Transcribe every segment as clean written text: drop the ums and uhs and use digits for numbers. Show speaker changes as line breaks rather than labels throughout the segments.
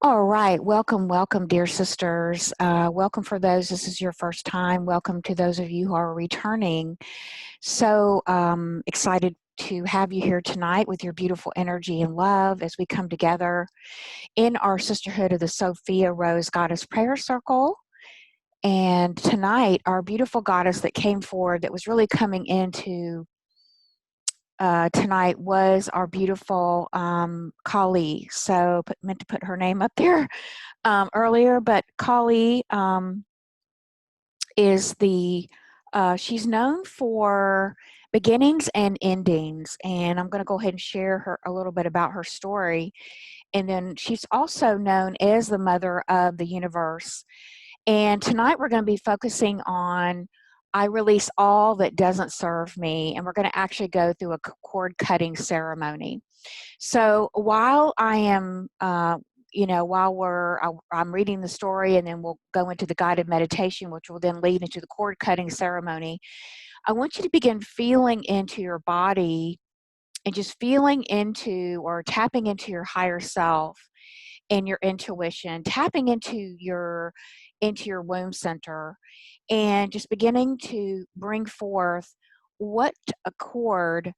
All right, welcome, welcome, dear sisters. Welcome for those, this is your first time. Welcome to those of you who are returning. So excited to have you here tonight with your beautiful energy and love as we come together in our Sisterhood of the Sophia Rose Goddess Prayer Circle. And tonight, our beautiful goddess that came forward, that was really coming into tonight, was our beautiful Kali. So meant to put her name up there earlier, but Kali is she's known for beginnings and endings, and I'm going to go ahead and share a little bit about her story. And then she's also known as the mother of the universe. And tonight we're going to be focusing on I release all that doesn't serve me, and we're going to actually go through a cord cutting ceremony. So while I am I'm reading the story, and then we'll go into the guided meditation, which will then lead into the cord cutting ceremony. I want you to begin feeling into your body and just feeling into or tapping into your higher self and your intuition, tapping into your womb center, and just beginning to bring forth what a cord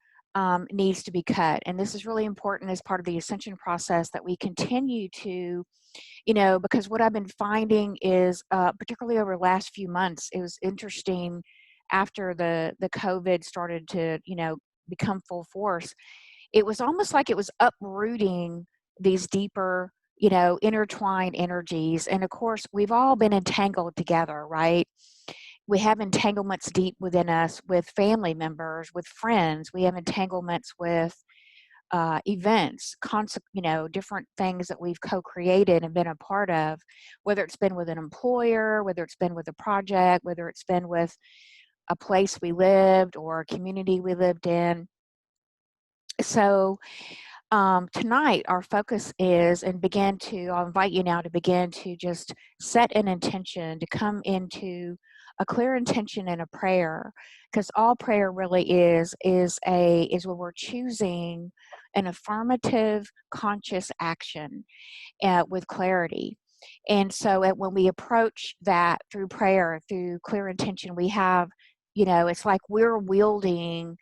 needs to be cut. And this is really important as part of the ascension process, that we continue to, because what I've been finding is, particularly over the last few months, it was interesting after the COVID started to, become full force. It was almost like it was uprooting these deeper, intertwined energies. And of course, we've all been entangled together, right? We have entanglements deep within us with family members, with friends. We have entanglements with events, different things that we've co-created and been a part of, whether it's been with an employer, whether it's been with a project, whether it's been with a place we lived or a community we lived in. So tonight, our focus is, I'll invite you now to begin to just set an intention, to come into a clear intention and a prayer, because all prayer really is when we're choosing an affirmative, conscious action with clarity. And so when we approach that through prayer, through clear intention, we have, it's like we're wielding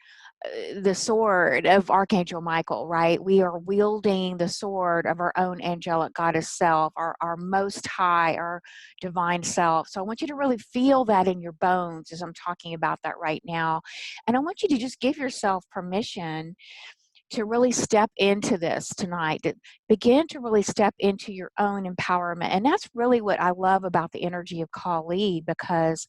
the sword of Archangel Michael, right? We are wielding the sword of our own angelic goddess self, our most high, our divine self. So I want you to really feel that in your bones as I'm talking about that right now. And I want you to just give yourself permission to really step into this tonight, to begin to really step into your own empowerment. And that's really what I love about the energy of Kali, because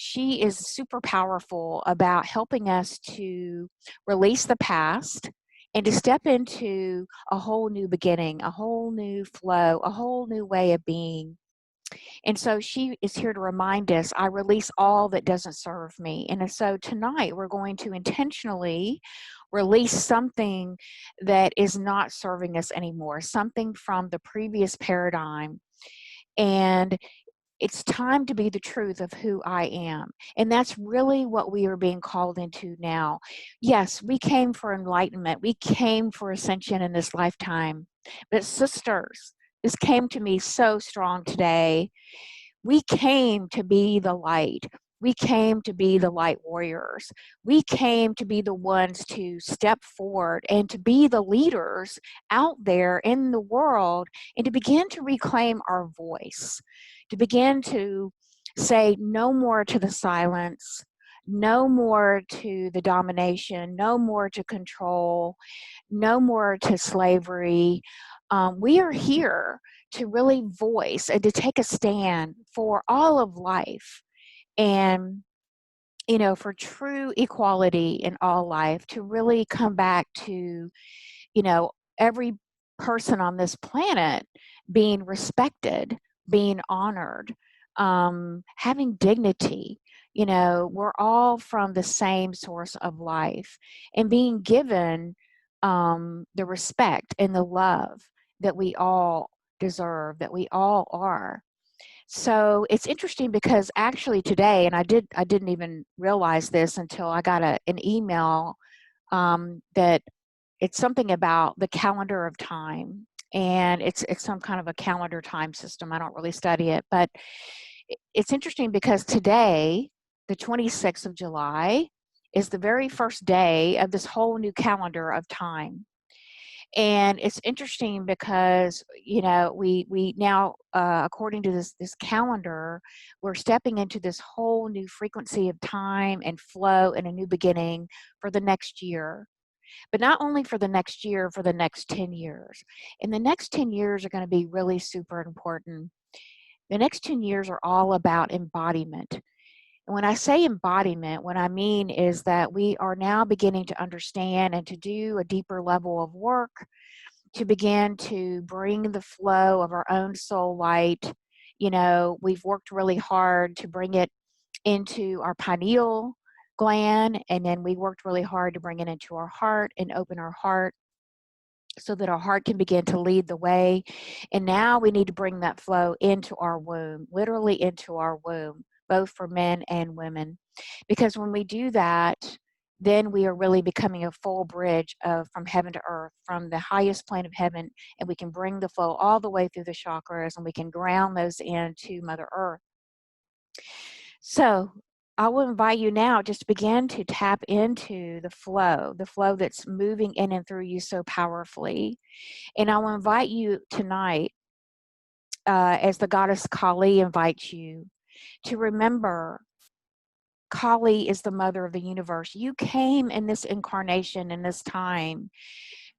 she is super powerful about helping us to release the past and to step into a whole new beginning, a whole new flow, a whole new way of being. And so she is here to remind us, I release all that doesn't serve me. And so tonight we're going to intentionally release something that is not serving us anymore, something from the previous paradigm. And it's time to be the truth of who I am. And that's really what we are being called into now. Yes, we came for enlightenment. We came for ascension in this lifetime. But sisters, this came to me so strong today. We came to be the light. We came to be the light warriors. We came to be the ones to step forward and to be the leaders out there in the world, and to begin to reclaim our voice, to begin to say no more to the silence, no more to the domination, no more to control, no more to slavery. We are here to really voice and to take a stand for all of life, and for true equality in all life, to really come back to every person on this planet being respected, being honored, having dignity. We're all from the same source of life, and being given the respect and the love that we all deserve, that we all are. So it's interesting because actually today, and I didn't even realize this until I got an email that it's something about the calendar of time. and it's some kind of a calendar time system. I don't really study it, but it's interesting because today, the 26th of July, is the very first day of this whole new calendar of time. And it's interesting because, you know, we now, according to this calendar, we're stepping into this whole new frequency of time and flow and a new beginning for the next year. But not only for the next year, for the next 10 years. And the next 10 years are going to be really super important. The next 10 years are all about embodiment. And when I say embodiment, what I mean is that we are now beginning to understand and to do a deeper level of work to begin to bring the flow of our own soul light. You know, we've worked really hard to bring it into our pineal gland, and then we worked really hard to bring it into our heart and open our heart so that our heart can begin to lead the way. And now we need to bring that flow into our womb, literally into our womb, both for men and women. Because when we do that, then we are really becoming a full bridge from heaven to earth, from the highest plane of heaven, and we can bring the flow all the way through the chakras, and we can ground those into Mother Earth. So I will invite you now just to begin to tap into the flow that's moving in and through you so powerfully. And I will invite you tonight, as the goddess Kali invites you, to remember Kali is the mother of the universe. You came in this incarnation, in this time,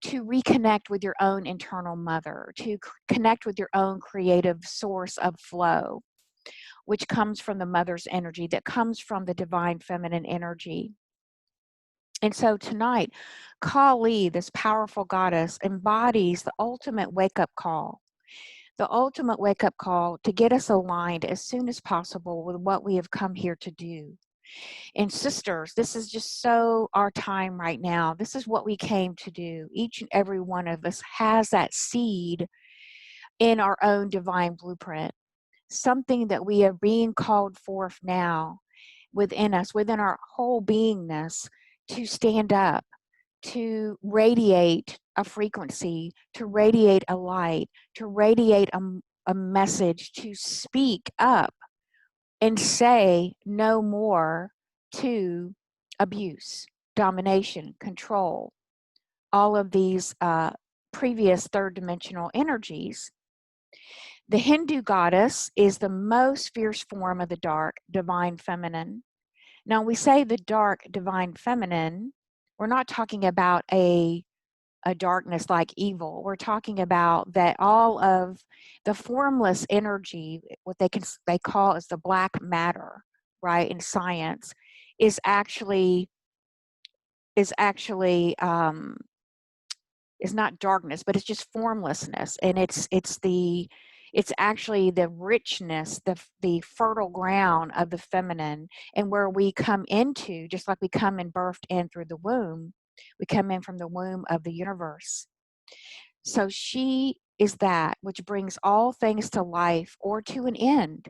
to reconnect with your own internal mother, to connect with your own creative source of flow, which comes from the mother's energy, that comes from the divine feminine energy. And so tonight, Kali, this powerful goddess, embodies the ultimate wake-up call. The ultimate wake-up call to get us aligned as soon as possible with what we have come here to do. And sisters, this is just so our time right now. This is what we came to do. Each and every one of us has that seed in our own divine blueprint, something that we are being called forth now within us, within our whole beingness, to stand up, to radiate a frequency, to radiate a light, to radiate a message, to speak up and say no more to abuse, domination, control, all of these previous third dimensional energies. The Hindu goddess is the most fierce form of the dark, divine feminine. Now, we say the dark, divine feminine, we're not talking about a darkness like evil. We're talking about that all of the formless energy, what they call as the black matter, right, in science, is actually is not darkness, but it's just formlessness, and it's actually the richness, the fertile ground of the feminine, and where we come into, just like we come in birthed in through the womb, we come in from the womb of the universe. So she is that which brings all things to life or to an end.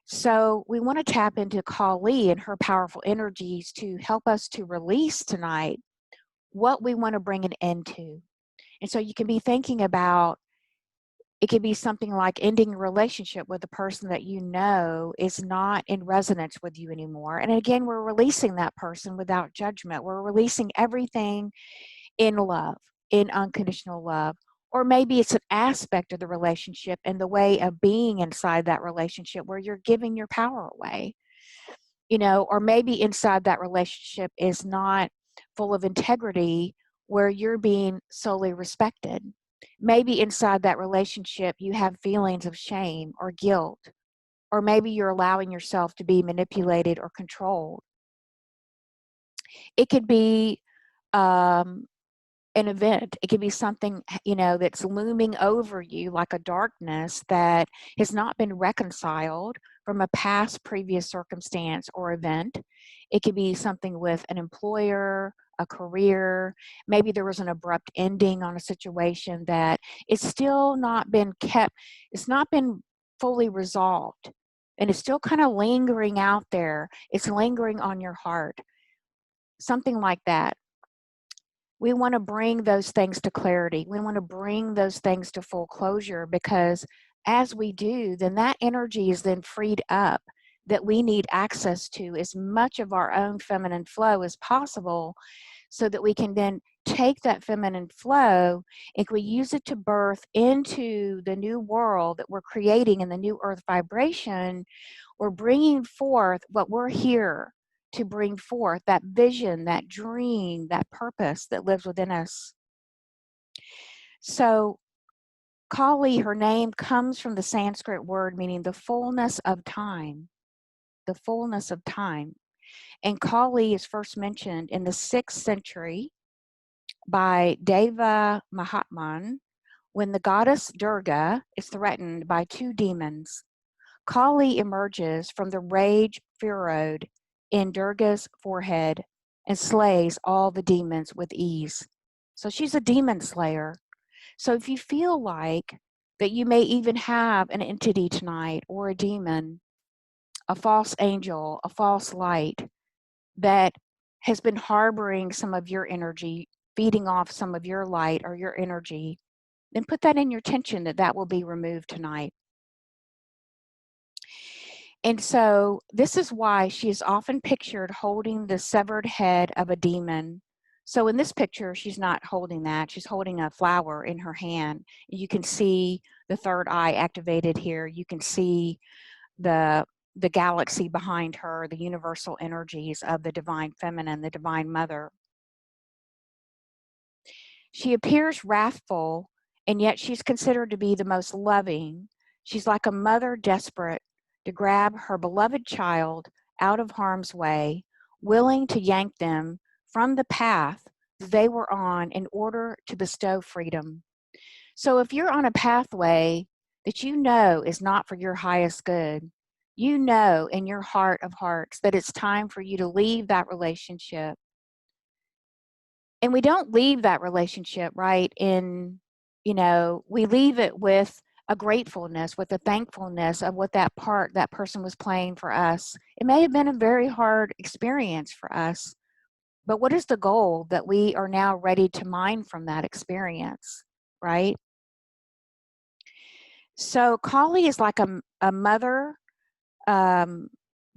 So we want to tap into Kali and her powerful energies to help us to release tonight what we want to bring an end to. And so you can be thinking about, it could be something like ending a relationship with a person that you know is not in resonance with you anymore. And again, we're releasing that person without judgment. We're releasing everything in love, in unconditional love. Or maybe it's an aspect of the relationship and the way of being inside that relationship where you're giving your power away. You know, or maybe inside that relationship is not full of integrity where you're being solely respected. Maybe inside that relationship you have feelings of shame or guilt, or maybe you're allowing yourself to be manipulated or controlled. It could be an event. It could be something, you know, that's looming over you like a darkness that has not been reconciled from a past previous circumstance or event. It could be something with an employer, a career. Maybe there was an abrupt ending on a situation that it's still not been kept, it's not been fully resolved, and it's still kind of lingering out there. It's lingering on your heart. Something like that. we want to bring those things to clarity. We want to bring those things to full closure, because as we do, then that energy is then freed up, that we need access to as much of our own feminine flow as possible, so that we can then take that feminine flow and we use it to birth into the new world that we're creating in the new earth vibration. We're bringing forth what we're here to bring forth, that vision, that dream, that purpose that lives within us. So Kali, her name comes from the Sanskrit word meaning the fullness of time, the fullness of time. And Kali is first mentioned in the 6th century by Deva Mahatman, when the goddess Durga is threatened by 2 demons. Kali emerges from the rage furrowed in Durga's forehead and slays all the demons with ease. So she's a demon slayer. So if you feel like that you may even have an entity tonight, or a demon, a false angel, a false light that has been harboring some of your energy, feeding off some of your light or your energy, then put that in your tension, that will be removed tonight. And so this is why she is often pictured holding the severed head of a demon. So in this picture, she's not holding that. She's holding a flower in her hand. You can see the 3rd eye activated here. You can see the galaxy behind her, the universal energies of the divine feminine, the divine mother. She appears wrathful, and yet she's considered to be the most loving. She's like a mother desperate to grab her beloved child out of harm's way, willing to yank them from the path they were on in order to bestow freedom. So if you're on a pathway that you know is not for your highest good, you know in your heart of hearts that it's time for you to leave that relationship. And we don't leave that relationship, right, we leave it with a gratefulness, with a thankfulness of what that person was playing for us. It may have been a very hard experience for us, but what is the goal that we are now ready to mine from that experience, right? So Kali is like a mother,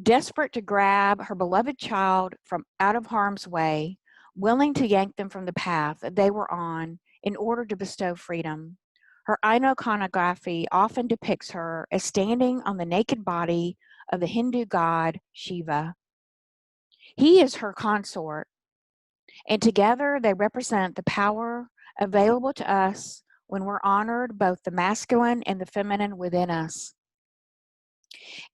desperate to grab her beloved child from out of harm's way, willing to yank them from the path that they were on in order to bestow freedom. Her iconography often depicts her as standing on the naked body of the Hindu god Shiva. He is her consort, and together they represent the power available to us when we're honored both the masculine and the feminine within us.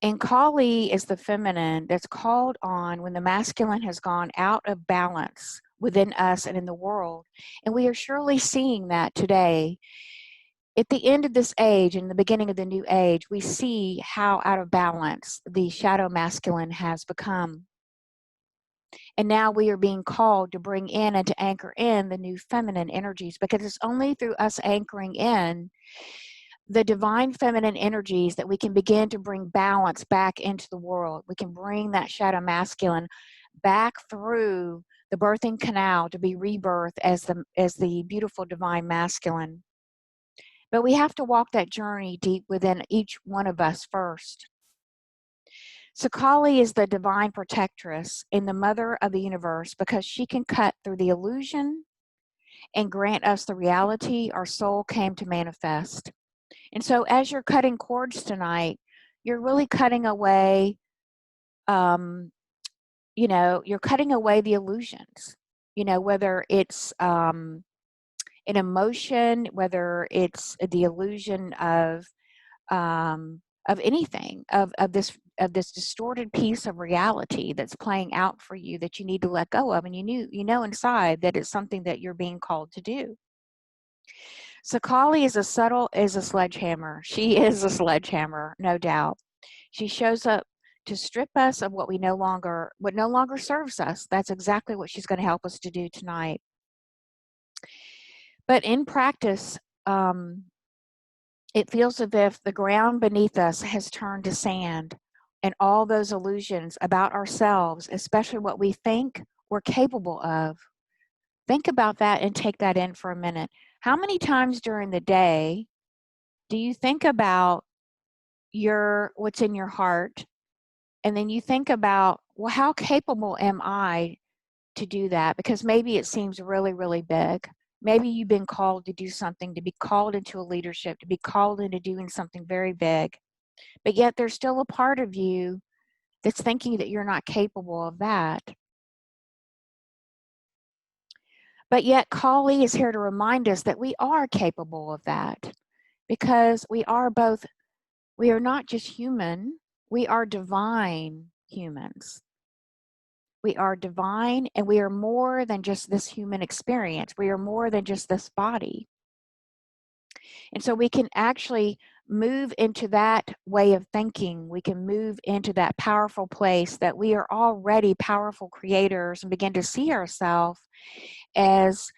And Kali is the feminine that's called on when the masculine has gone out of balance within us and in the world. And we are surely seeing that today. At the end of this age and the beginning of the new age, we see how out of balance the shadow masculine has become. And now we are being called to bring in and to anchor in the new feminine energies, because it's only through us anchoring in the divine feminine energies that we can begin to bring balance back into the world. We can bring that shadow masculine back through the birthing canal to be rebirthed as the beautiful divine masculine. But we have to walk that journey deep within each one of us first. So Kali is the divine protectress and the mother of the universe, because she can cut through the illusion and grant us the reality our soul came to manifest. And so as you're cutting cords tonight, you're really cutting away, you're cutting away the illusions, whether it's an emotion, whether it's the illusion of anything, of this distorted piece of reality that's playing out for you that you need to let go of, and you know inside that it's something that you're being called to do. So Kali is a sledgehammer. She is a sledgehammer, no doubt. She shows up to strip us of what no longer serves us. That's exactly what she's going to help us to do tonight. But in practice, it feels as if the ground beneath us has turned to sand, and all those illusions about ourselves, especially what we think we're capable of, Think about that and take that in for a minute. How many times during the day do you think about what's in your heart, and then you think about, well, how capable am I to do that? Because maybe it seems really, really big. Maybe you've been called to do something, to be called into a leadership, to be called into doing something very big. But yet there's still a part of you that's thinking that you're not capable of that. But yet Kali is here to remind us that we are capable of that, because we are not just human, we are divine humans. We are divine, and we are more than just this human experience. We are more than just this body. And so we can actually move into that way of thinking. We can move into that powerful place that we are already powerful creators, and begin to see ourselves as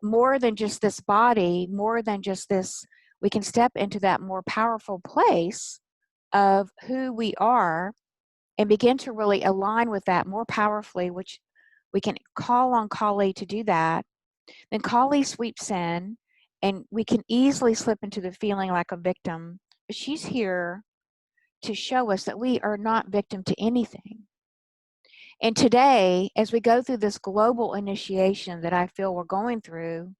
more than just this body, more than just this. We can step into that more powerful place of who we are and begin to really align with that more powerfully, which we can call on Kali to do that. Then Kali sweeps in, and we can easily slip into the feeling like a victim. But she's here to show us that we are not victim to anything. And today, as we go through this global initiation that I feel we're going through,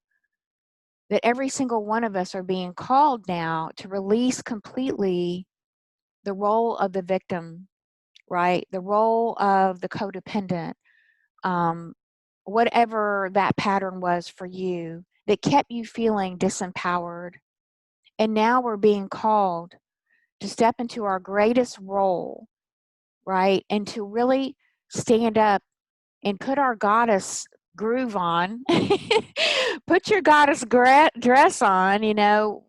that every single one of us are being called now to release completely the role of the victim, right? The role of the codependent, whatever that pattern was for you that kept you feeling disempowered. And now we're being called to step into our greatest role, right? And to really stand up and put our goddess groove on. Put your goddess dress on,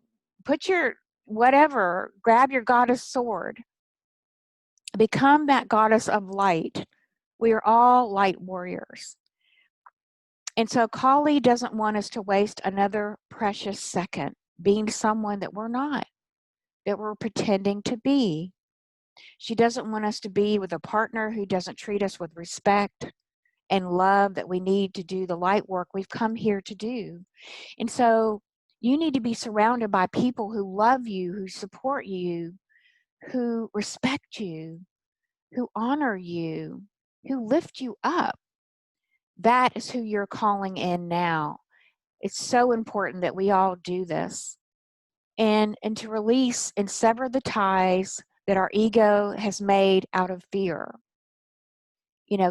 put your whatever, grab your goddess sword. Become that goddess of light. We are all light warriors. And so Kali doesn't want us to waste another precious second being someone that we're not, that we're pretending to be. She doesn't want us to be with a partner who doesn't treat us with respect and love that we need to do the light work we've come here to do. And so you need to be surrounded by people who love you, who support you, who respect you, who honor you, who lift you up. That is who you're calling in now. It's so important that we all do this. And to release and sever the ties that our ego has made out of fear.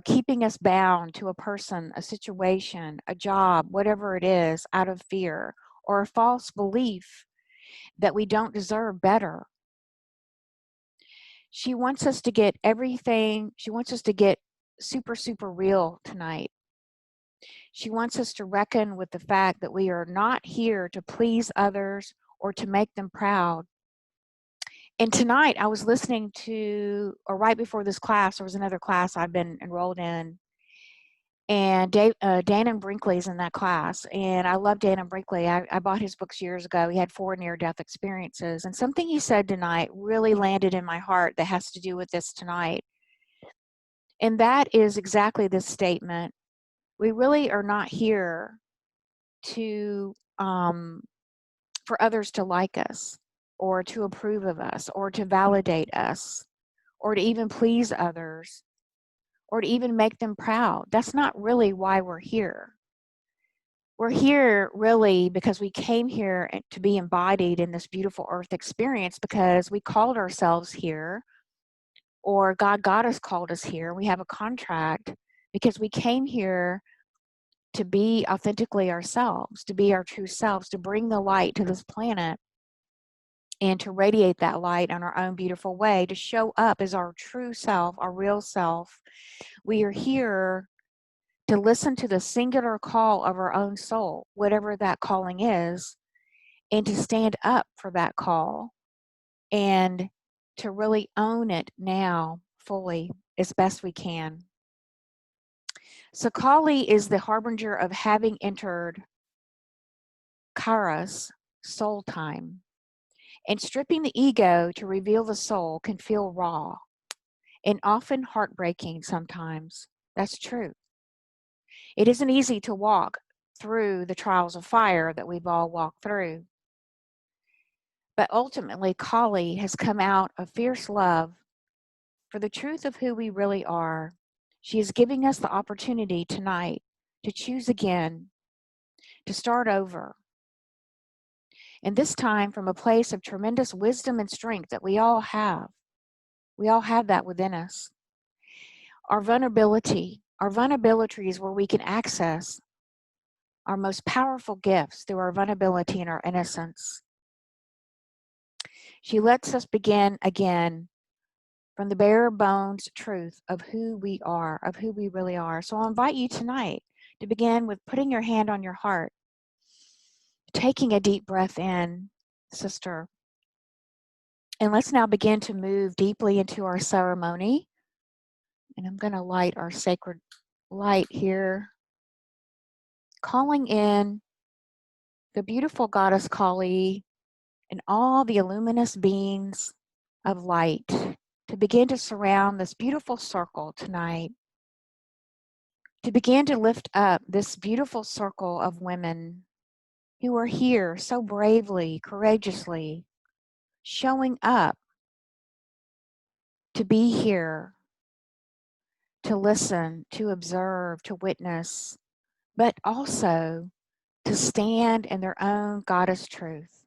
Keeping us bound to a person, a situation, a job, whatever it is, out of fear, or a false belief that we don't deserve better. She wants us to get everything, she wants us to get super, super real tonight. She wants us to reckon with the fact that we are not here to please others or to make them proud. And tonight I was listening to, or right before this class, there was another class I've been enrolled in. And Dan Brinkley's in that class. And I love Dan Brinkley. I bought his books years ago. He had 4 near-death experiences. And something he said tonight really landed in my heart that has to do with this tonight. And that is exactly this statement. We really are not here to for others to like us, or to approve of us, or to validate us, or to even please others, or to even make them proud. That's not really why we're here. We're here really because we came here to be embodied in this beautiful earth experience, because we called ourselves here, or God has called us here. We have a contract because we came here to be authentically ourselves, to be our true selves, to bring the light to this planet, and to radiate that light in our own beautiful way, to show up as our true self, our real self. We are here to listen to the singular call of our own soul, whatever that calling is, and to stand up for that call and to really own it now fully as best we can. So Kali is the harbinger of having entered Kara's soul time. And stripping the ego to reveal the soul can feel raw and often heartbreaking sometimes. That's true. It isn't easy to walk through the trials of fire that we've all walked through. But ultimately, Kali has come out of fierce love for the truth of who we really are. She is giving us the opportunity tonight to choose again, to start over. And this time from a place of tremendous wisdom and strength that we all have. We all have that within us. Our vulnerability is where we can access our most powerful gifts through our vulnerability and our innocence. She lets us begin again from the bare bones truth of who we are, of who we really are. So I'll invite you tonight to begin with putting your hand on your heart, taking a deep breath in, sister. And let's now begin to move deeply into our ceremony. And I'm going to light our sacred light here, calling in the beautiful goddess Kali and all the luminous beings of light to begin to surround this beautiful circle tonight, to begin to lift up this beautiful circle of women who are here so bravely, courageously, showing up to be here, to listen, to observe, to witness, but also to stand in their own goddess truth,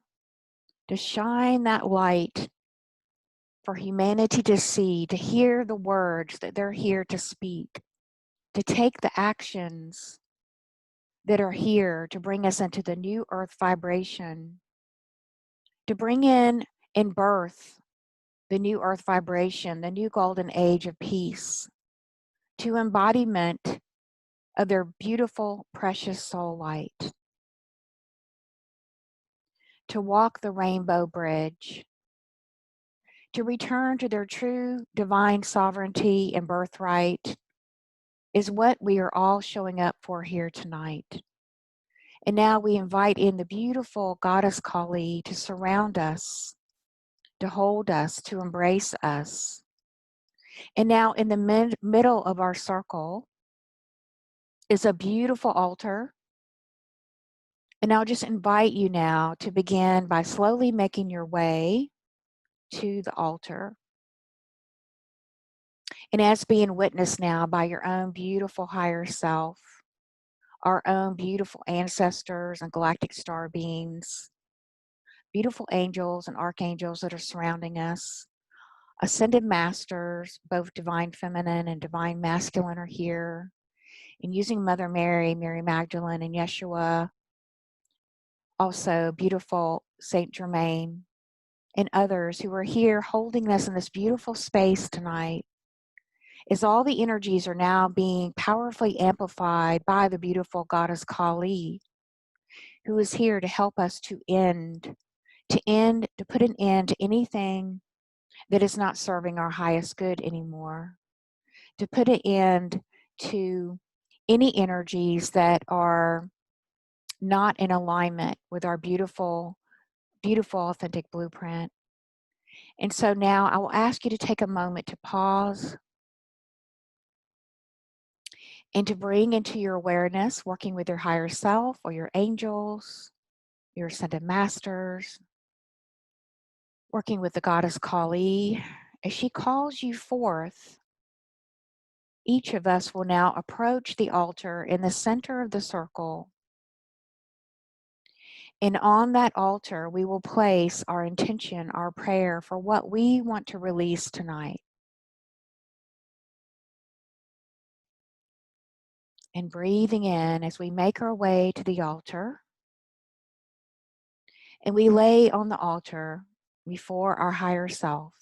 to shine that light for humanity to see, to hear the words that they're here to speak, to take the actions that are here to bring us into the new earth vibration, to bring in birth the new earth vibration, the new golden age of peace, to embodiment of their beautiful, precious soul light, to walk the rainbow bridge, to return to their true divine sovereignty and birthright is what we are all showing up for here tonight. And now we invite in the beautiful goddess Kali to surround us, to hold us, to embrace us. And now in the middle of our circle is a beautiful altar. And I'll just invite you now to begin by slowly making your way to the altar. And as being witnessed now by your own beautiful higher self, our own beautiful ancestors and galactic star beings, beautiful angels and archangels that are surrounding us, ascended masters, both divine feminine and divine masculine are here, and using Mother Mary, Mary Magdalene, and Yeshua, also beautiful Saint Germain, and others who are here holding us in this beautiful space tonight, is all the energies are now being powerfully amplified by the beautiful goddess Kali, who is here to help us to put an end to anything that is not serving our highest good anymore, to put an end to any energies that are not in alignment with our beautiful, beautiful, authentic blueprint. And so now I will ask you to take a moment to pause and to bring into your awareness, working with your higher self or your angels, your ascended masters, working with the goddess Kali, as she calls you forth. Each of us will now approach the altar in the center of the circle. And on that altar, we will place our intention, our prayer for what we want to release tonight. And breathing in as we make our way to the altar. And we lay on the altar before our higher self,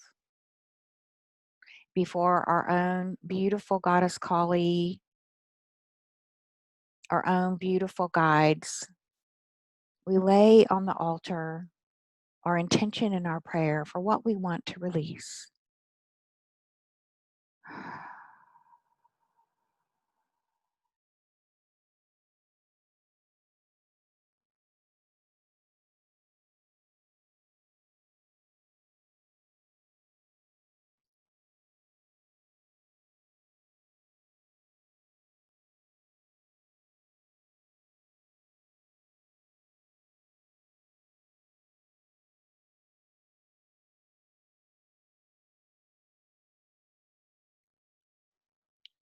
before our own beautiful goddess Kali, our own beautiful guides. We lay on the altar our intention and our prayer for what we want to release.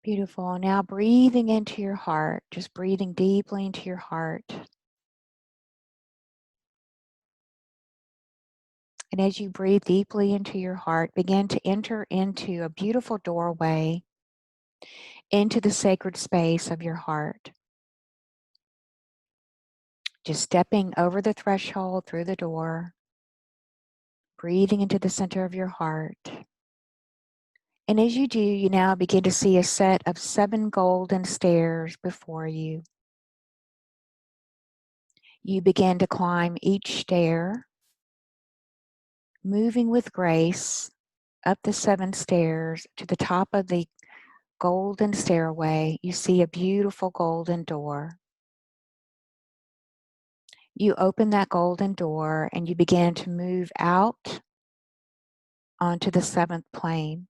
Beautiful. Now breathing into your heart, just breathing deeply into your heart. And as you breathe deeply into your heart, begin to enter into a beautiful doorway into the sacred space of your heart. Just stepping over the threshold through the door, breathing into the center of your heart. And as you do, you now begin to see a set of 7 golden stairs before you. You begin to climb each stair, moving with grace up the 7 stairs to the top of the golden stairway. You see a beautiful golden door. You open that golden door and you begin to move out onto the 7th plane.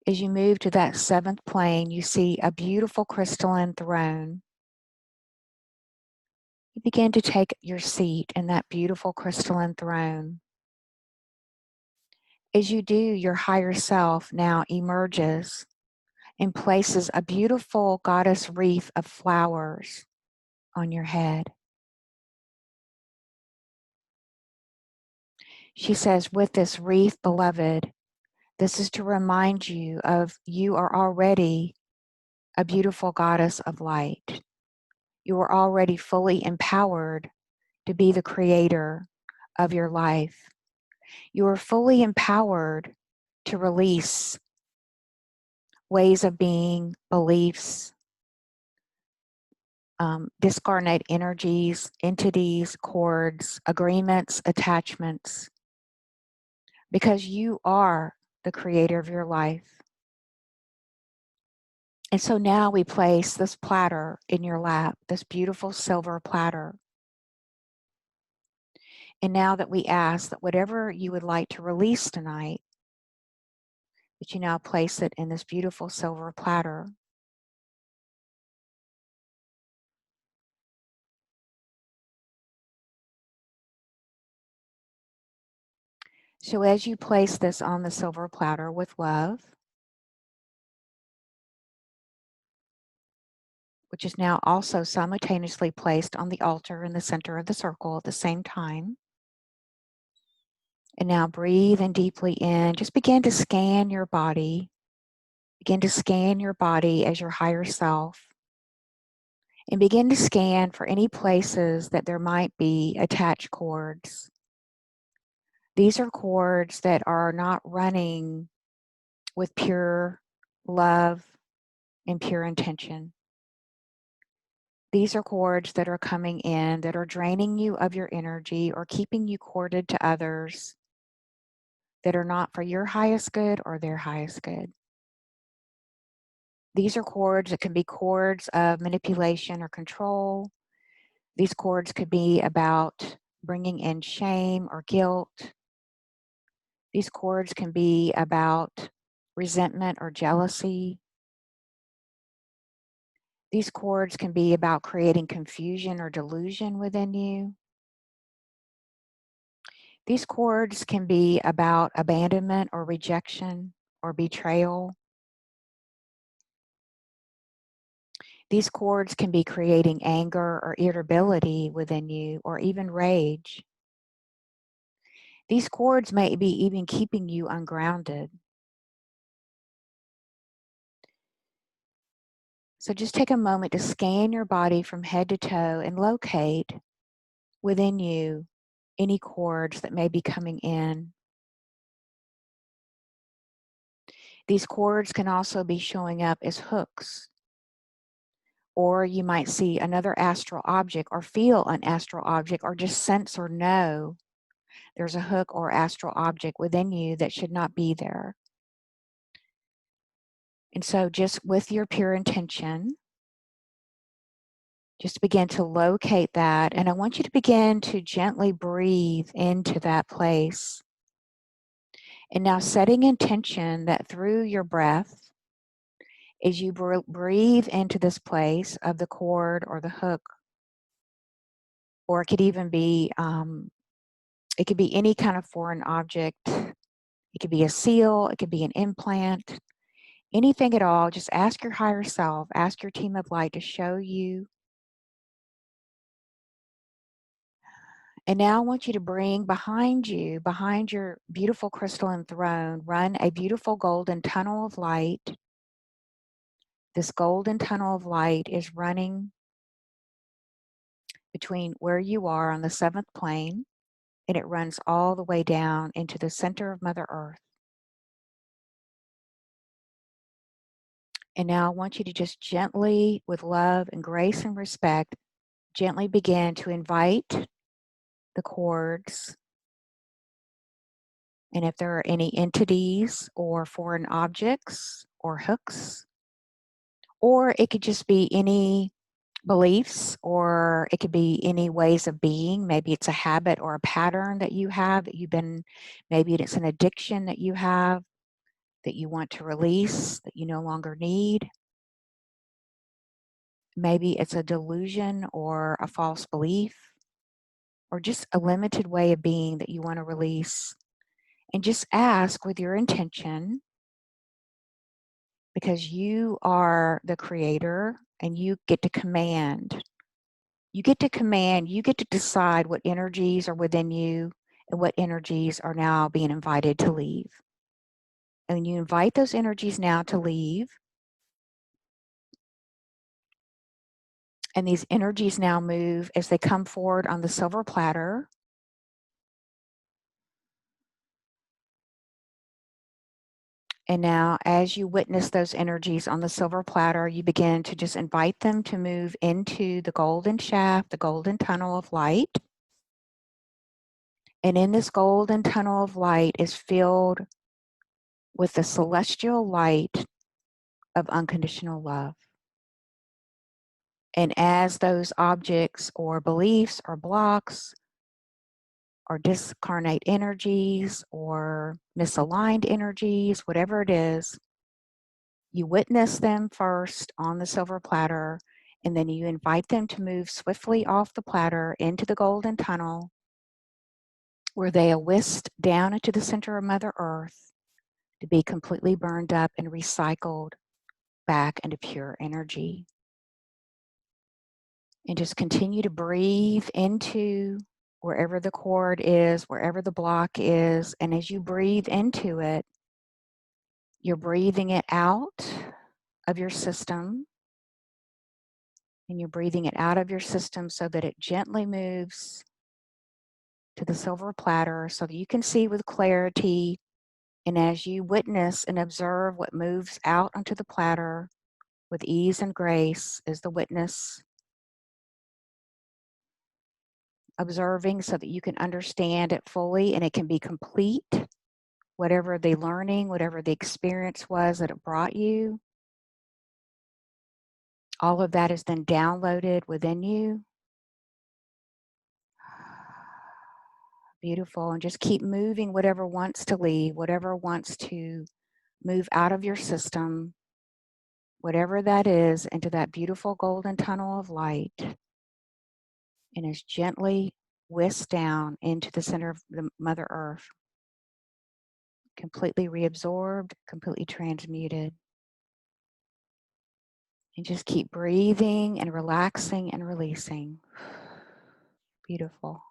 As you move to that 7th plane, you see a beautiful crystalline throne. You begin to take your seat in that beautiful crystalline throne. As you do, your higher self now emerges and places a beautiful goddess wreath of flowers on your head. She says, with this wreath, beloved, this is to remind you of you are already a beautiful goddess of light. You are already fully empowered to be the creator of your life. You are fully empowered to release ways of being, beliefs, discarnate energies, entities, cords, agreements, attachments, because you are the creator of your life. And so now we place this platter in your lap, this beautiful silver platter. And now that we ask that whatever you would like to release tonight, that you now place it in this beautiful silver platter. So as you place this on the silver platter with love, which is now also simultaneously placed on the altar in the center of the circle at the same time. And now breathe in deeply in. Just begin to scan your body. Begin to scan your body as your higher self. And begin to scan for any places that there might be attached cords. These are cords that are not running with pure love and pure intention. These are cords that are coming in that are draining you of your energy or keeping you corded to others that are not for your highest good or their highest good. These are cords that can be cords of manipulation or control. These cords could be about bringing in shame or guilt. These cords can be about resentment or jealousy. These cords can be about creating confusion or delusion within you. These cords can be about abandonment or rejection or betrayal. These cords can be creating anger or irritability within you or even rage. These cords may be even keeping you ungrounded. So just take a moment to scan your body from head to toe and locate within you any cords that may be coming in. These cords can also be showing up as hooks, or you might see another astral object or feel an astral object or just sense or know there's a hook or astral object within you that should not be there. And so just with your pure intention, just begin to locate that. And I want you to begin to gently breathe into that place. And now setting intention that through your breath, as you breathe into this place of the cord or the hook, or it could even be, it could be any kind of foreign object. It could be a seal, it could be an implant, anything at all, just ask your higher self, ask your team of light to show you. And now I want you to bring behind you, behind your beautiful crystalline throne, run a beautiful golden tunnel of light. This golden tunnel of light is running between where you are on the 7th plane, and it runs all the way down into the center of Mother Earth. And now I want you to just gently, with love and grace and respect, gently begin to invite the cords. And if there are any entities or foreign objects or hooks, or it could just be any beliefs, or it could be any ways of being. Maybe it's a habit or a pattern that you have that you've been, maybe it's an addiction that you have that you want to release, that you no longer need. Maybe it's a delusion or a false belief, or just a limited way of being that you want to release. And just ask with your intention, because you are the creator and you get to command. You get to command, you get to decide what energies are within you and what energies are now being invited to leave. And when you invite those energies now to leave, and these energies now move as they come forward on the silver platter. And now, as you witness those energies on the silver platter, you begin to just invite them to move into the golden shaft, the golden tunnel of light. And in this golden tunnel of light is filled with the celestial light of unconditional love. And as those objects or beliefs or blocks or discarnate energies or misaligned energies, whatever it is, you witness them first on the silver platter, and then you invite them to move swiftly off the platter into the golden tunnel, where they are whisked down into the center of Mother Earth to be completely burned up and recycled back into pure energy. And just continue to breathe into wherever the cord is, wherever the block is. And as you breathe into it, you're breathing it out of your system. And you're breathing it out of your system so that it gently moves to the silver platter so that you can see with clarity. And as you witness and observe what moves out onto the platter with ease and grace as the witness, observing so that you can understand it fully and it can be complete. Whatever the learning, whatever the experience was that it brought you, all of that is then downloaded within you. Beautiful. And just keep moving whatever wants to leave, whatever wants to move out of your system, whatever that is, into that beautiful golden tunnel of light, and is gently whisked down into the center of the Mother Earth, completely reabsorbed, completely transmuted. And just keep breathing and relaxing and releasing. Beautiful.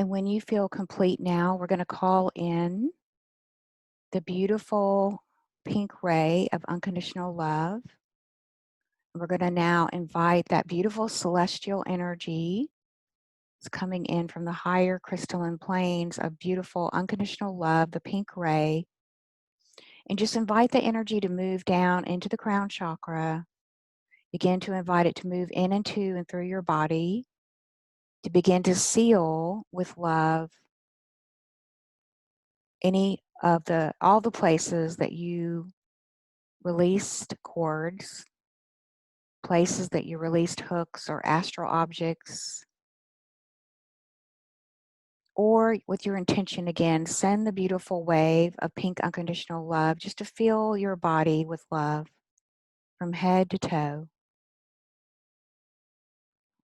And when you feel complete now, we're going to call in the beautiful pink ray of unconditional love. We're going to now invite that beautiful celestial energy. It's coming in from the higher crystalline planes of beautiful unconditional love, the pink ray. And just invite the energy to move down into the crown chakra. Begin to invite it to move in and to and through your body, to begin to seal with love all the places that you released cords, places that you released hooks or astral objects, Or with your intention again, send the beautiful wave of pink unconditional love just to fill your body with love from head to toe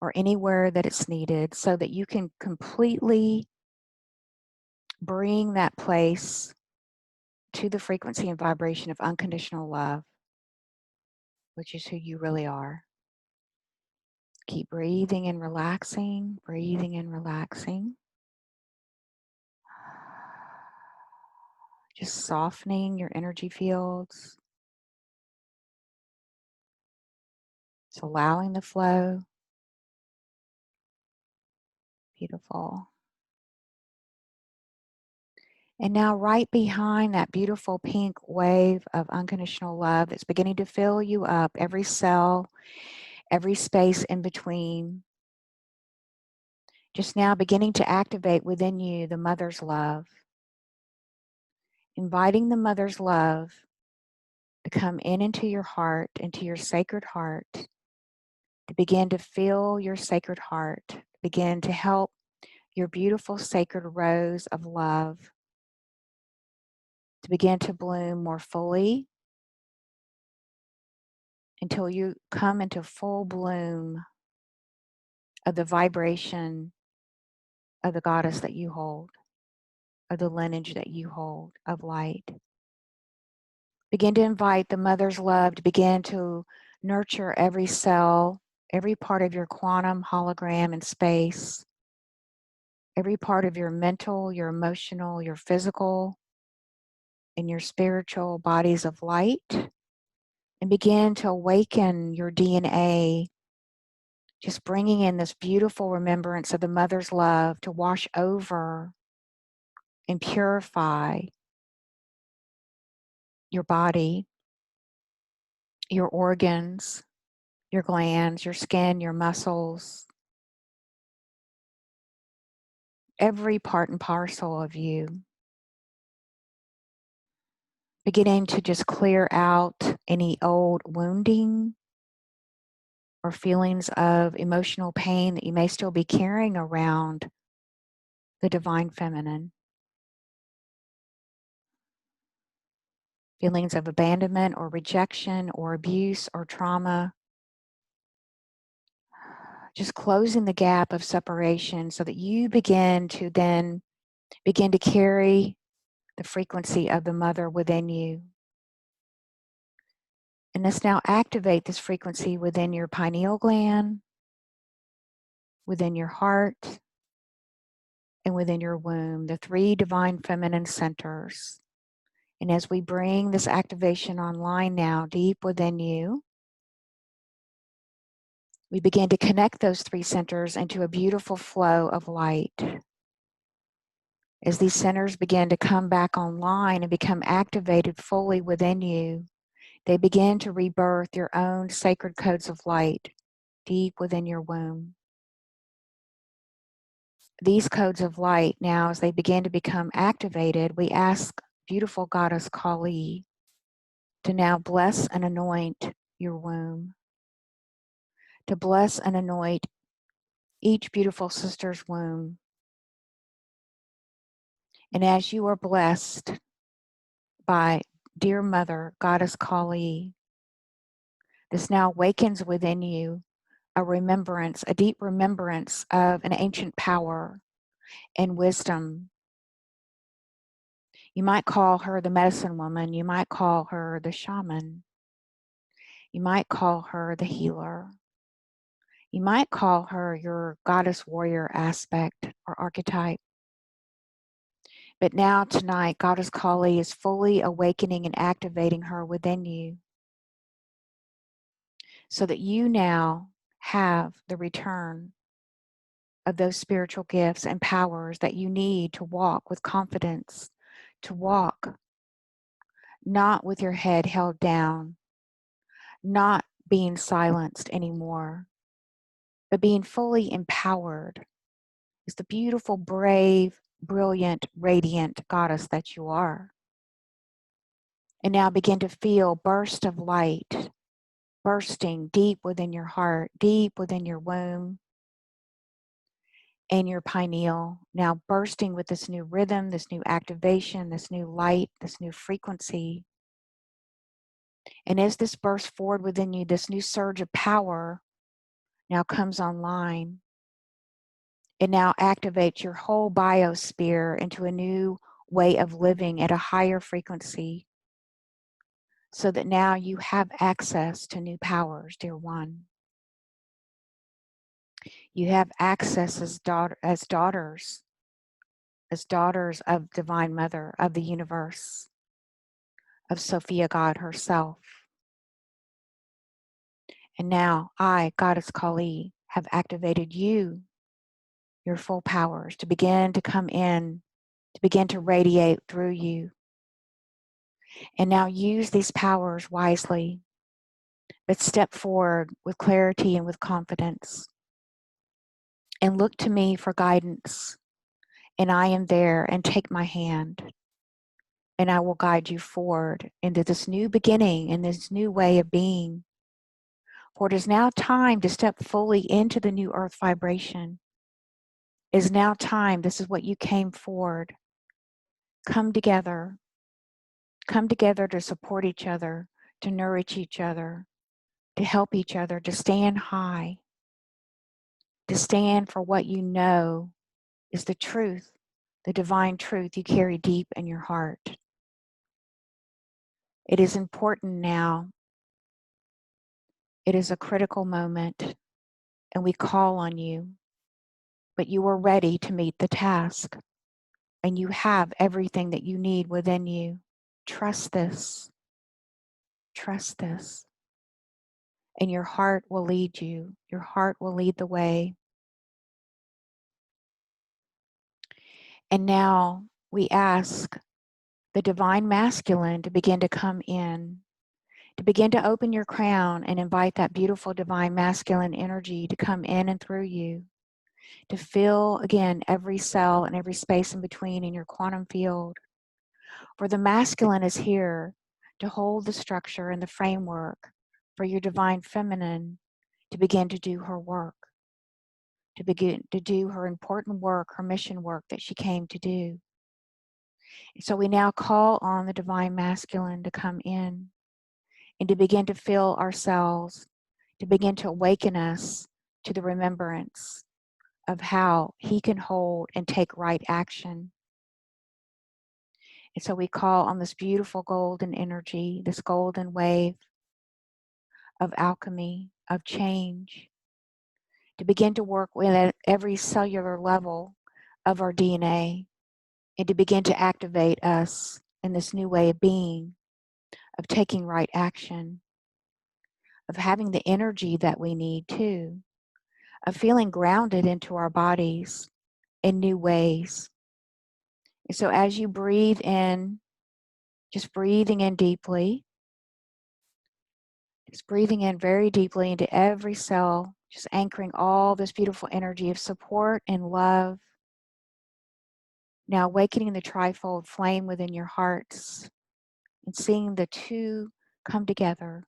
or anywhere that it's needed, so that you can completely bring that place to the frequency and vibration of unconditional love, which is who you really are. Keep breathing and relaxing, breathing and relaxing. Just softening your energy fields. Just allowing the flow. Beautiful. And now right behind that beautiful pink wave of unconditional love that's beginning to fill you up, every cell, every space in between, just now beginning to activate within you the mother's love. Inviting the mother's love to come into your heart, into your sacred heart, to begin to fill your sacred heart, begin to help your beautiful sacred rose of love to begin to bloom more fully until you come into full bloom of the vibration of the goddess that you hold, of the lineage that you hold of light. Begin to invite the mother's love to begin to nurture every cell, every part of your quantum hologram in space, every part of your mental, your emotional, your physical, and your spiritual bodies of light, and begin to awaken your DNA, just bringing in this beautiful remembrance of the mother's love to wash over and purify your body, your organs, your glands, your skin, your muscles, every part and parcel of you. Beginning to just clear out any old wounding or feelings of emotional pain that you may still be carrying around the divine feminine. Feelings of abandonment or rejection or abuse or trauma. Just closing the gap of separation so that you begin to carry the frequency of the mother within you. And let's now activate this frequency within your pineal gland, within your heart, and within your womb, the three divine feminine centers. And as we bring this activation online now, deep within you, we begin to connect those three centers into a beautiful flow of light. As these centers begin to come back online and become activated fully within you, they begin to rebirth your own sacred codes of light deep within your womb. These codes of light now, as they begin to become activated, we ask beautiful Goddess Kali to now bless and anoint your womb, to bless and anoint each beautiful sister's womb. And as you are blessed by dear Mother, Goddess Kali, this now awakens within you a remembrance, a deep remembrance of an ancient power and wisdom. You might call her the medicine woman. You might call her the shaman. You might call her the healer. You might call her your goddess warrior aspect or archetype. But now tonight, Goddess Kali is fully awakening and activating her within you so that you now have the return of those spiritual gifts and powers that you need to walk with confidence, to walk not with your head held down, not being silenced anymore, but being fully empowered as the beautiful, brave, brilliant, radiant goddess that you are. And now begin to feel bursts of light bursting deep within your heart, deep within your womb. and your pineal, now bursting with this new rhythm, this new activation, this new light, this new frequency. And as this bursts forward within you, this new surge of power now comes online. It now activates your whole biosphere into a new way of living at a higher frequency, so that now you have access to new powers, dear one. You have access as daughters of Divine Mother, of the universe, of Sophia God herself. And now I, Goddess Kali, have activated you, your full powers, to begin to come in, to begin to radiate through you. And now use these powers wisely, but step forward with clarity and with confidence. And look to me for guidance. And I am there, and take my hand. And I will guide you forward into this new beginning and this new way of being. For it is now time to step fully into the new earth vibration. It is now time. This is what you came forward. Come together. Come together to support each other, to nourish each other, to help each other, to stand high, to stand for what you know is the truth, the divine truth you carry deep in your heart. It is important now. It is a critical moment, and we call on you. But you are ready to meet the task, and you have everything that you need within you. Trust this. Trust this. And your heart will lead you. Your heart will lead the way. And now we ask the divine masculine to begin to come in, to begin to open your crown and invite that beautiful divine masculine energy to come in and through you, to fill again every cell and every space in between in your quantum field. For the masculine is here to hold the structure and the framework for your divine feminine to begin to do her work, to begin to do her important work, her mission work that she came to do. So we now call on the divine masculine to come in and to begin to fill ourselves, to begin to awaken us to the remembrance of how he can hold and take right action. And so we call on this beautiful golden energy, this golden wave of alchemy, of change, to begin to work with at every cellular level of our DNA, and to begin to activate us in this new way of being, of taking right action, of having the energy that we need too, of feeling grounded into our bodies in new ways. And so as you breathe in, just breathing in deeply, just breathing in very deeply into every cell, just anchoring all this beautiful energy of support and love. Now awakening the trifold flame within your hearts and seeing the two come together,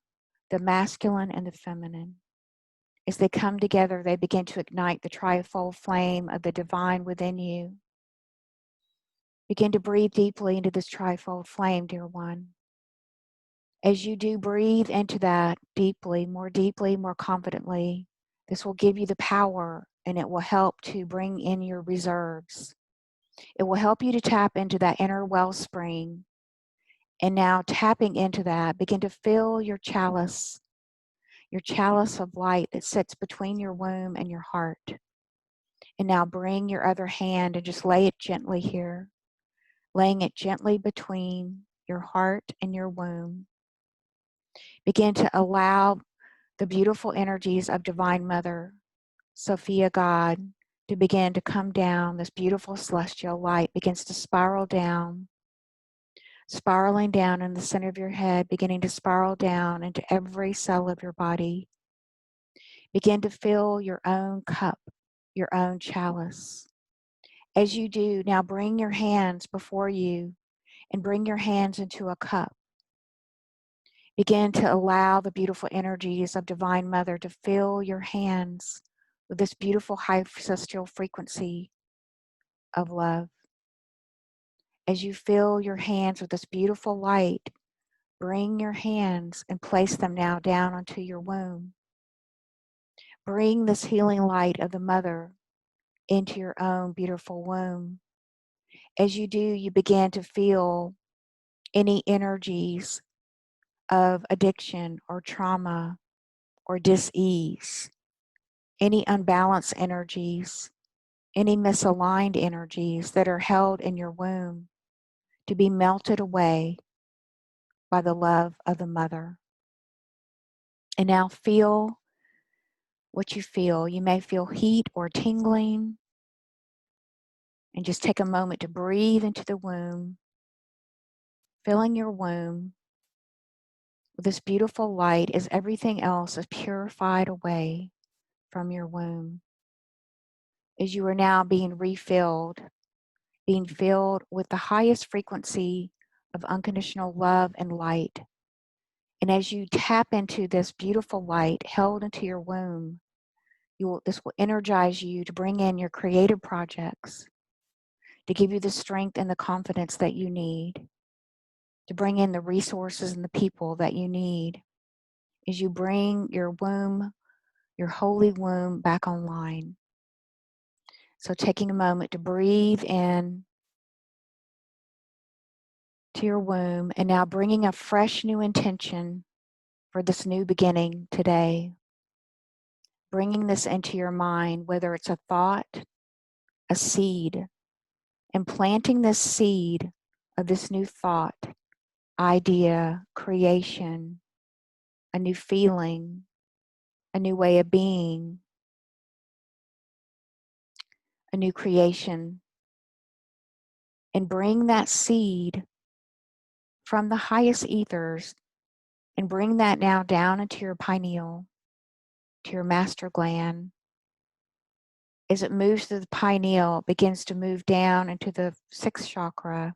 the masculine and the feminine. As they come together, they begin to ignite the trifold flame of the divine within you. Begin to breathe deeply into this trifold flame, dear one. As you do breathe into that deeply, more confidently, this will give you the power, and it will help to bring in your reserves. It will help you to tap into that inner wellspring. And now tapping into that, begin to fill your chalice of light that sits between your womb and your heart. And now bring your other hand and just lay it gently here, laying it gently between your heart and your womb. Begin to allow the beautiful energies of Divine Mother, Sophia God, to begin to come down. This beautiful celestial light begins to spiral down, spiraling down in the center of your head, beginning to spiral down into every cell of your body. Begin to fill your own cup, your own chalice. As you do, now bring your hands before you and bring your hands into a cup. Begin to allow the beautiful energies of Divine Mother to fill your hands with this beautiful high celestial frequency of love. As you fill your hands with this beautiful light, bring your hands and place them now down onto your womb. Bring this healing light of the mother into your own beautiful womb. As you do, you begin to feel any energies of addiction or trauma or dis-ease, any unbalanced energies, any misaligned energies that are held in your womb to be melted away by the love of the mother. And now feel what you feel. You may feel heat or tingling. And just take a moment to breathe into the womb, filling your womb with this beautiful light as everything else is purified away from your womb. As you are now being refilled, being filled with the highest frequency of unconditional love and light. And as you tap into this beautiful light held into your womb, this will energize you to bring in your creative projects, to give you the strength and the confidence that you need, to bring in the resources and the people that you need as you bring your womb, your holy womb, back online. So taking a moment to breathe in to your womb and now bringing a fresh new intention for this new beginning today. Bringing this into your mind, whether it's a thought, a seed, and planting this seed of this new thought, idea, creation, a new feeling, a new way of being, a new creation, and bring that seed from the highest ethers and bring that now down into your pineal, to your master gland. As it moves through the pineal, it begins to move down into the sixth chakra,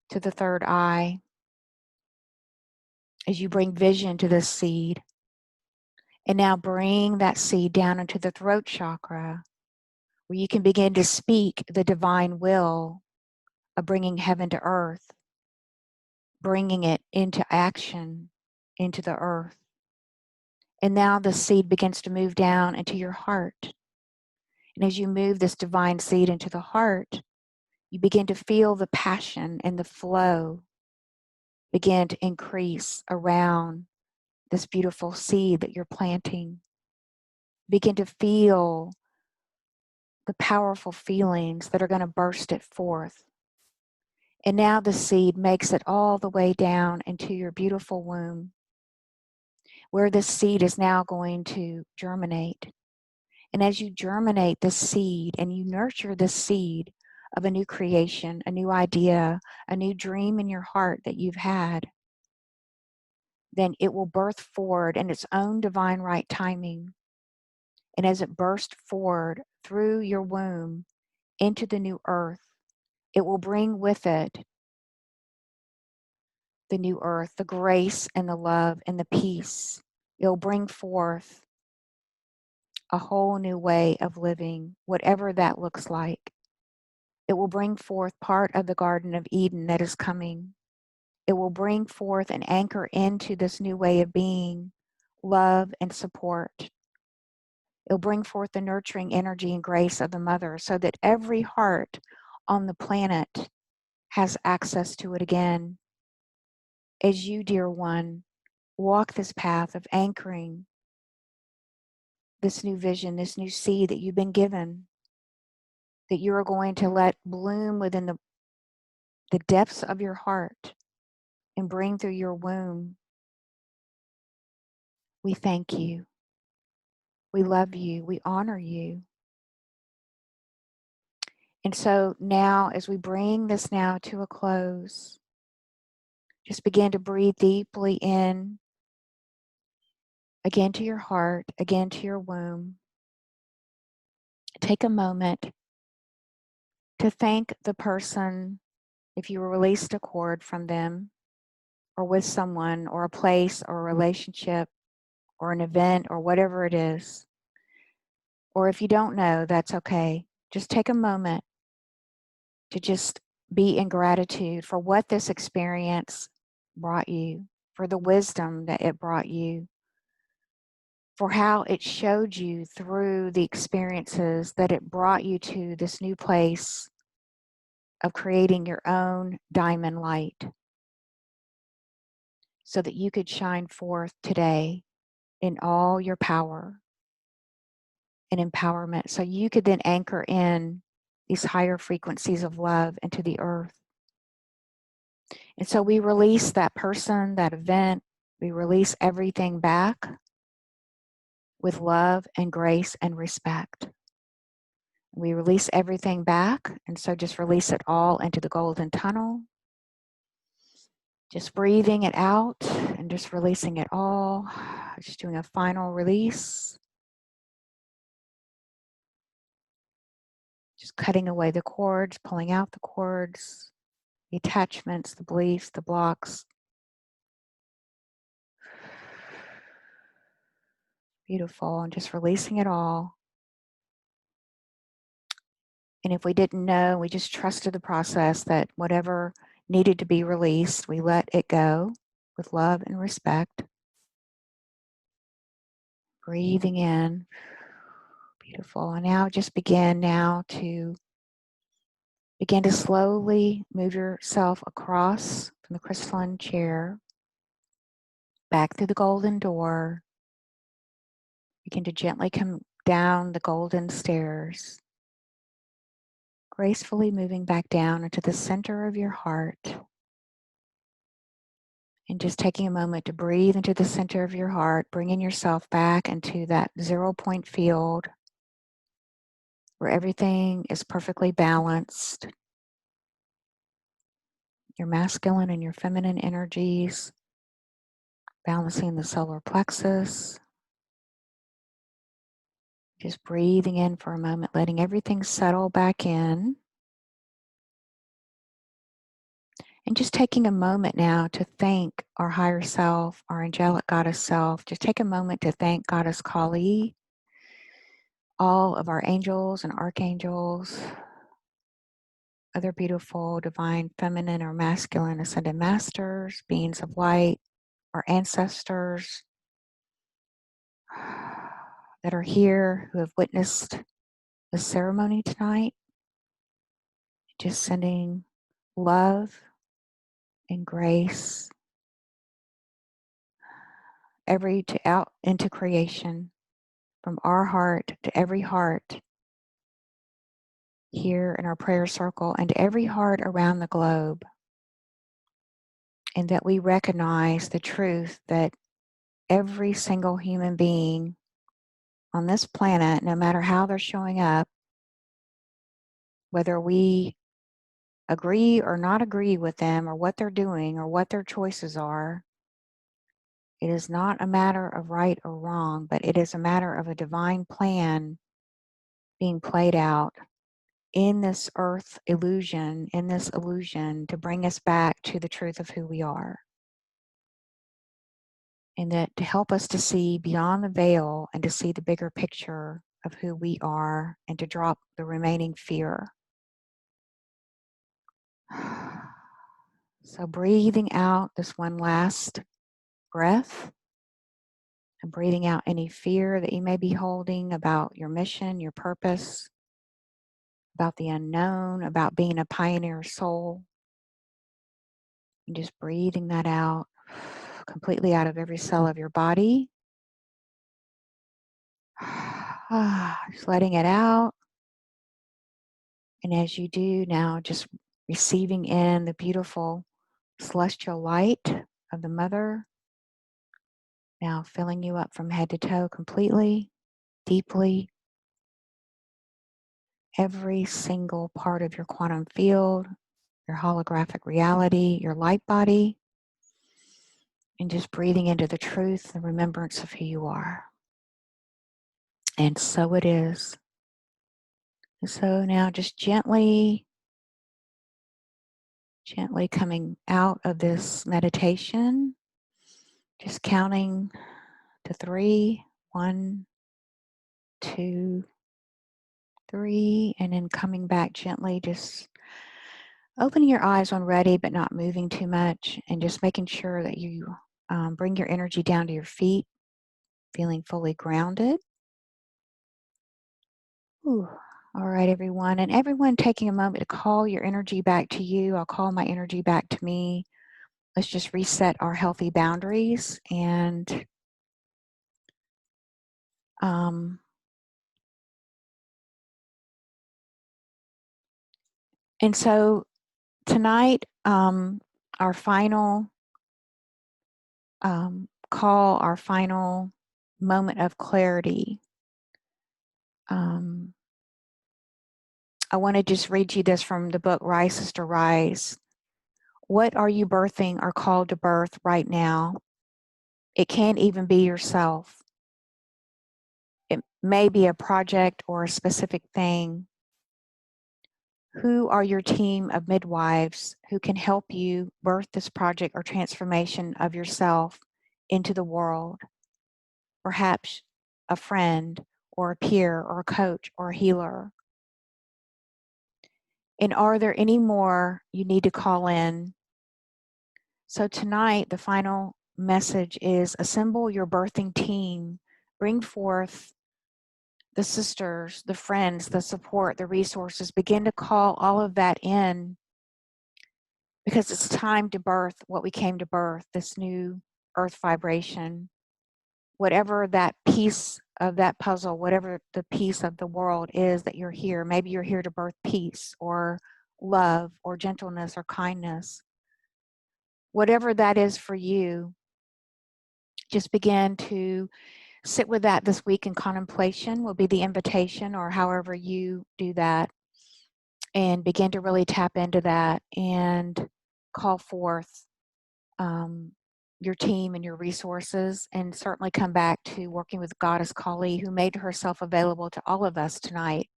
to the third eye. As you bring vision to this seed, and now bring that seed down into the throat chakra, where you can begin to speak the divine will of bringing heaven to earth, bringing it into action, into the earth. And now the seed begins to move down into your heart. And as you move this divine seed into the heart, you begin to feel the passion and the flow begin to increase around this beautiful seed that you're planting. Begin to feel the powerful feelings that are going to burst it forth. And now the seed makes it all the way down into your beautiful womb, where this seed is now going to germinate. And as you germinate this seed and you nurture this seed of a new creation, a new idea, a new dream in your heart that you've had, then it will birth forward in its own divine right timing. And as it bursts forward through your womb into the new earth, it will bring with it the new earth, the grace and the love and the peace. It will bring forth a whole new way of living, whatever that looks like. It will bring forth part of the Garden of Eden that is coming. It will bring forth and anchor into this new way of being love and support. It'll bring forth the nurturing energy and grace of the mother so that every heart on the planet has access to it again. As you, dear one, walk this path of anchoring this new vision, this new seed that you've been given, that you are going to let bloom within the depths of your heart and bring through your womb. We thank you. We love you. We honor you. And so now, as we bring this now to a close, just begin to breathe deeply in, again to your heart, again to your womb. Take a moment to thank the person, if you released a cord from them, or with someone, or a place, or a relationship, or an event, or whatever it is. Or if you don't know, that's okay. Just take a moment to just be in gratitude for what this experience brought you, for the wisdom that it brought you, for how it showed you through the experiences that it brought you to this new place of creating your own diamond light so that you could shine forth today in all your power and empowerment, so you could then anchor in these higher frequencies of love into the earth. And so we release that person, that event, we release everything back with love and grace and respect. We release everything back, and so just release it all into the golden tunnel. Just breathing it out and just releasing it all. Just doing a final release. Just cutting away the cords, pulling out the cords, the attachments, the beliefs, the blocks. Beautiful, and just releasing it all. And if we didn't know, we just trusted the process that whatever needed to be released, we let it go with love and respect. Breathing in. Beautiful. And now just begin to slowly move yourself across from the crystalline chair, back through the golden door. Begin to gently come down the golden stairs, gracefully moving back down into the center of your heart. And just taking a moment to breathe into the center of your heart, bringing yourself back into that 0 point field where everything is perfectly balanced. Your masculine and your feminine energies, balancing the solar plexus. Just breathing in for a moment, letting everything settle back in. And just taking a moment now to thank our higher self, our angelic goddess self. Just take a moment to thank Goddess Kali, all of our angels and archangels, other beautiful divine feminine or masculine ascended masters, beings of light, our ancestors that are here who have witnessed the ceremony tonight. Just sending love and grace out into creation, from our heart to every heart here in our prayer circle and to every heart around the globe. And that we recognize the truth that every single human being on this planet, no matter how they're showing up, whether we agree or not agree with them or what they're doing or what their choices are, it is not a matter of right or wrong, but it is a matter of a divine plan being played out in this earth illusion, to bring us back to the truth of who we are. And that to help us to see beyond the veil and to see the bigger picture of who we are and to drop the remaining fear. So breathing out this one last breath and breathing out any fear that you may be holding about your mission, your purpose, about the unknown, about being a pioneer soul. And just breathing that out completely out of every cell of your body. Just letting it out. And as you do now, just receiving in the beautiful celestial light of the Mother, now filling you up from head to toe completely, deeply. Every single part of your quantum field, your holographic reality, your light body, and just breathing into the truth, the remembrance of who you are. And so it is. And so now just gently coming out of this meditation, just counting to 3, 1, 2, 3, and then coming back gently, just opening your eyes when ready, but not moving too much, and just making sure that you bring your energy down to your feet, feeling fully grounded. Ooh. All right, everyone. And everyone taking a moment to call your energy back to you. I'll call my energy back to me. Let's just reset our healthy boundaries. And so tonight, our final call, our final moment of clarity. I want to just read you this from the book Rise, Sister, Rise. What are you birthing or called to birth right now? It can't even be yourself. It may be a project or a specific thing. Who are your team of midwives who can help you birth this project or transformation of yourself into the world? Perhaps a friend or a peer or a coach or a healer. And are there any more you need to call in? So tonight, the final message is assemble your birthing team. Bring forth the sisters, the friends, the support, the resources. Begin to call all of that in, because it's time to birth what we came to birth, this new earth vibration. Whatever that piece of that puzzle, whatever the piece of the world is that you're here, maybe you're here to birth peace or love or gentleness or kindness. Whatever that is for you, just begin to sit with that this week in contemplation will be the invitation, or however you do that, and begin to really tap into that and call forth your team and your resources, and certainly come back to working with Goddess Kali, who made herself available to all of us tonight,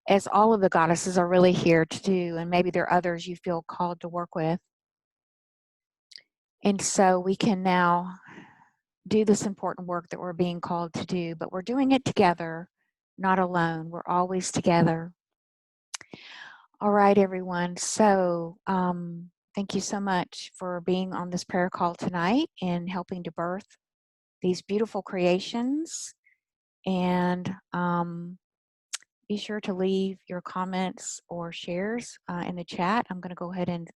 as all of the goddesses are really here to do, and maybe there are others you feel called to work with. And so we can now do this important work that we're being called to do, but we're doing it together, not alone. We're always together. All right, everyone. So thank you so much for being on this prayer call tonight and helping to birth these beautiful creations. And be sure to leave your comments or shares in the chat. I'm going to go ahead and